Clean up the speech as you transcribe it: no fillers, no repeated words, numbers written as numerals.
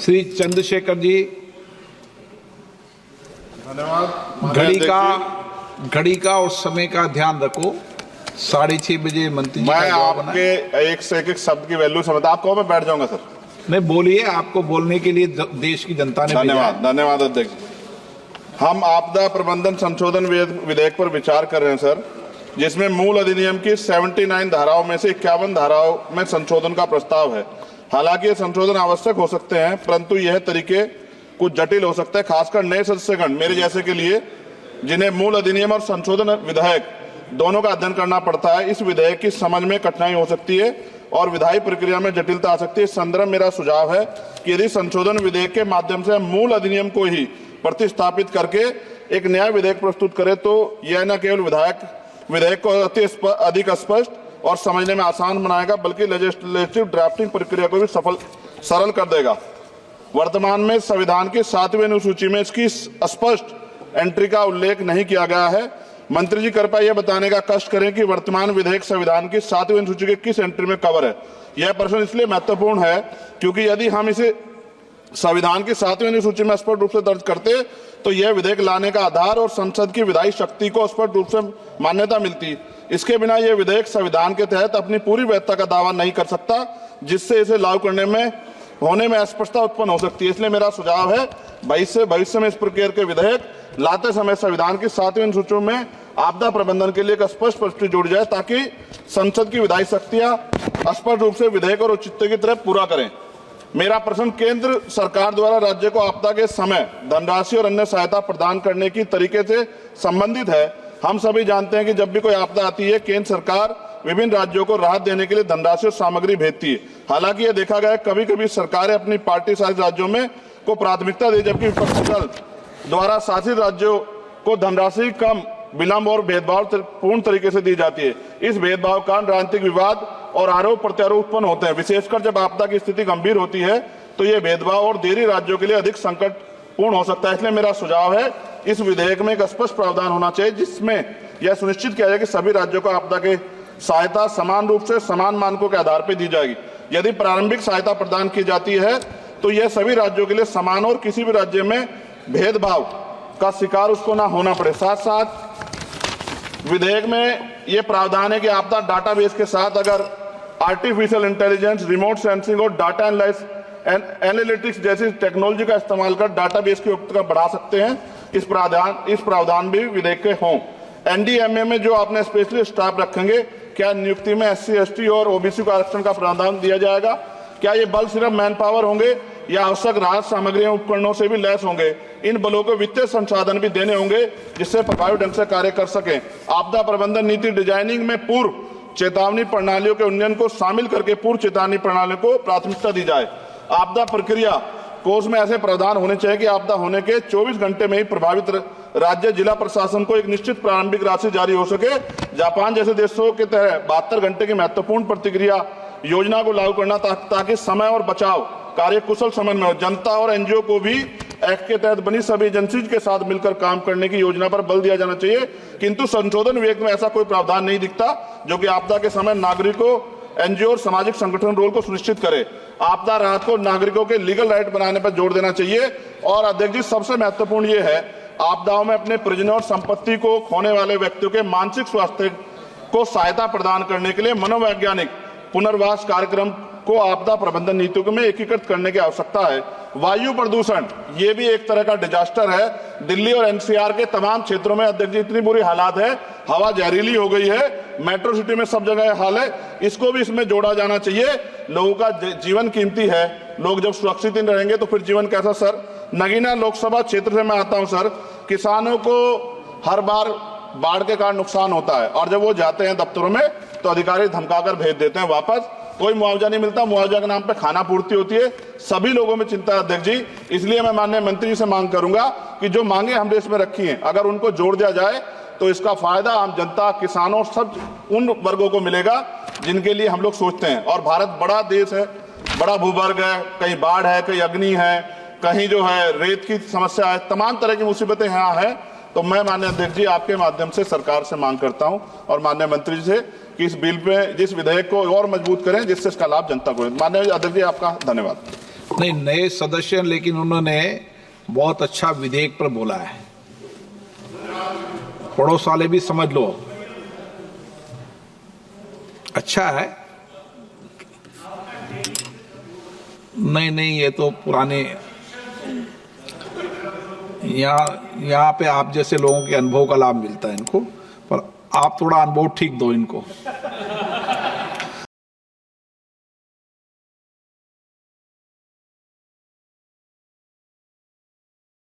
श्री चंद्रशेखर जी, धन्यवाद। घड़ी का और समय का ध्यान रखो। 6:30 बजे मंत्री जी मैं का जवाब आना है। आपके एक से एक शब्द की वैल्यू समझता, आप कहो मैं बैठ जाऊंगा सर। नहीं, बोलिए, आपको बोलने के लिए देश की जनता ने भेजा है। धन्यवाद, धन्यवाद अध्यक्ष। हम आपदा प्रबंधन संशोधन विधेयक पर विचार कर रहे हैं सर, जिसमें मूल अधिनियम की 79 धाराओं में से 51 धाराओं में संशोधन का प्रस्ताव है। हालांकि ये संशोधन आवश्यक हो सकते हैं, परंतु यह तरीके कुछ जटिल हो सकते हैं, खासकर नए सदस्यगण मेरे जैसे के लिए, जिन्हें मूल अधिनियम और संशोधन विधेयक दोनों का अध्ययन करना पड़ता है। इस विधेयक की समझ में कठिनाई हो सकती है और विधायी प्रक्रिया में जटिलता आ सकती है। इस संदर्भ मेरा सुझाव है कि यदि संशोधन विधेयक के माध्यम से मूल अधिनियम को ही प्रतिस्थापित करके एक नया विधेयक प्रस्तुत करें, तो यह न केवल विधेयक को अधिक स्पष्ट और समझने में आसान बनाएगा, बल्कि लेजिस्लेटिव ड्राफ्टिंग प्रक्रिया को भी सरल कर देगा। वर्तमान में संविधान की 7वीं अनुसूची में इसकी स्पष्ट एंट्री का उल्लेख नहीं किया गया है। मंत्री जी कृपया यह बताने का कष्ट करें कि वर्तमान विधेयक संविधान की 7वीं अनुसूची के किस एंट्री में कवर है। यह प्रश्न इसलिए महत्वपूर्ण है क्योंकि यदि हम इसे संविधान की 7वीं अनुसूची में स्पष्ट रूप से दर्ज करते तो यह विधेयक लाने का आधार और संसद की विधायी शक्ति को स्पष्ट रूप से मान्यता मिलती। इसके बिना यह विधेयक संविधान के तहत अपनी पूरी वैधता का दावा नहीं कर सकता, जिससे इसे लागू करने में होने में अस्पष्टता उत्पन्न हो सकती है। इसलिए मेरा सुझाव है भविष्य में इस प्रकार के विधेयक लाते समय संविधान की 7वीं अनुसूची में आपदा प्रबंधन के लिए एक स्पष्ट प्रविष्टि जोड़ी जाए, ताकि संसद की विधायी शक्तियां स्पष्ट रूप से विधेयक और औचित्य की तरफ पूरा करें। मेरा प्रश्न केंद्र सरकार द्वारा राज्य को आपदा के समय धनराशि और अन्य सहायता प्रदान करने की तरीके से संबंधित है। हम सभी जानते हैं कि जब भी कोई आपदा आती है, केंद्र सरकार विभिन्न राज्यों को राहत देने के लिए धनराशि और सामग्री भेजती है। हालांकि यह देखा गया कभी कभी सरकारें अपनी पार्टी शासित राज्यों में को प्राथमिकता दी, जबकि विपक्षी दल द्वारा शासित राज्यों को धनराशि कम, विलंब और भेदभाव पूर्ण तरीके से दी जाती है। इस भेदभाव का कारण राजनीतिक विवाद और आरोप प्रत्यारोप उत्पन्न होते हैं। विशेषकर जब आपदा की स्थिति गंभीर होती है तो ये भेदभाव और देरी राज्यों के लिए अधिक संकटपूर्ण हो सकता है। इसलिए मेरा सुझाव है इस विधेयक में एक स्पष्ट प्रावधान होना चाहिए, जिसमें यह सुनिश्चित किया जाए कि सभी राज्यों को आपदा के सहायता समान रूप से समान मानकों के आधार पर दी जाएगी। यदि प्रारंभिक सहायता प्रदान की जाती है तो यह सभी राज्यों के लिए समान और किसी भी राज्य में भेदभाव का शिकार उसको ना होना पड़े। साथ साथ विधेयक में यह प्रावधान है कि आपदा डाटाबेस के साथ अगर आर्टिफिशियल इंटेलिजेंस, रिमोट सेंसिंग और डाटा एनालिटिक्स जैसी टेक्नोलॉजी का इस्तेमाल कर डाटाबेस की उपयुक्तता बढ़ा सकते हैं। इस प्रावधान भी विधेयक के हों। एनडीएमए में जो आपने स्पेशलिस्ट स्टाफ रखेंगे, क्या नियुक्ति में SC, ST और OBC को आरक्षण का प्रावधान दिया जाएगा? क्या ये बल सिर्फ मैन पावर होंगे या आवश्यक राहत सामग्रियों उपकरणों से भी लैस होंगे? इन बलों को वित्तीय संसाधन भी देने होंगे जिससे प्रभावी ढंग से कार्य कर सकें। आपदा प्रबंधन नीति डिजाइनिंग में पूर्व चेतावनी प्रणालियों के उन्नयन को शामिल करके पूर्व चेतावनी प्रणालियों को प्राथमिकता दी जाए। आपदा प्रक्रिया कोष में ऐसे प्रावधान होने चाहिए कि आपदा होने के 24 घंटे में ही प्रभावित राज्य जिला प्रशासन को एक निश्चित प्रारंभिक राशि जारी हो सके। जापान जैसे देशों के तहत 72 घंटे की महत्वपूर्ण प्रतिक्रिया योजना को लागू करना, ताकि समय और बचाव कार्य कुशल समन्वय में हो। जनता और NGO को भी एक्ट के तहत बनी सभी एजेंसीज के साथ मिलकर काम करने की योजना पर बल दिया जाना चाहिए, किंतु संशोधन विधेयक में ऐसा कोई प्रावधान नहीं दिखता जो कि आपदा के समय नागरिकों, NGO और सामाजिक संगठन रोल को सुनिश्चित करे। आपदा राहत को नागरिकों के लीगल राइट बनाने पर जोर देना चाहिए। और अध्यक्ष जी, सबसे महत्वपूर्ण ये है, आपदाओं में अपने परिजनों और संपत्ति को खोने वाले व्यक्तियों के मानसिक स्वास्थ्य को सहायता प्रदान करने के लिए मनोवैज्ञानिक पुनर्वास कार्यक्रम को आपदा प्रबंधन नीतियों में एकीकृत करने की आवश्यकता है। वायु प्रदूषण ये भी एक तरह का डिजास्टर है। दिल्ली और NCR के तमाम क्षेत्रों में अध्यक्ष जी इतनी बुरी हालात है, हवा जहरीली हो गई है, मेट्रो सिटी में सब जगह हाल है। इसको भी इसमें जोड़ा जाना चाहिए। लोगों का जीवन कीमती है, लोग जब सुरक्षित नहीं रहेंगे तो फिर जीवन कैसा? सर, नगीना लोकसभा क्षेत्र से मैं आता हूं सर। किसानों को हर बार बाढ़ के कारण नुकसान होता है और जब वो जाते हैं दफ्तरों में तो अधिकारी धमकाकर भेज देते हैं वापस। कोई मुआवजा नहीं मिलता, मुआवजा के नाम पे खाना पूर्ति होती है। सभी लोगों में चिंता है अध्यक्ष जी। इसलिए मैं माननीय मंत्री जी से मांग करूंगा कि जो मांगे हमने इसमें रखी हैं, अगर उनको जोड़ दिया जाए तो इसका फायदा आम जनता, किसानों, सब उन वर्गों को मिलेगा जिनके लिए हम लोग सोचते हैं। और भारत बड़ा देश है, बड़ा भूवर्ग है, कहीं बाढ़ है, कहीं अग्नि है, कहीं जो है रेत की समस्या है, तमाम तरह की मुसीबतें यहाँ है। तो मैं माननीय अध्यक्ष जी आपके माध्यम से सरकार से मांग करता हूं और माननीय मंत्री जी से कि इस बिल पे, जिस विधेयक को और मजबूत करें जिससे इसका लाभ जनता को। माननीय अध्यक्ष जी आपका धन्यवाद। नहीं, नए सदस्य हैं, लेकिन उन्होंने बहुत अच्छा विधेयक पर बोला है। पड़ोस वाले भी समझ लो, अच्छा है। नहीं, ये तो पुराने, यहाँ पे आप जैसे लोगों के अनुभव का लाभ मिलता है इनको, पर आप थोड़ा अनुभव ठीक दो इनको।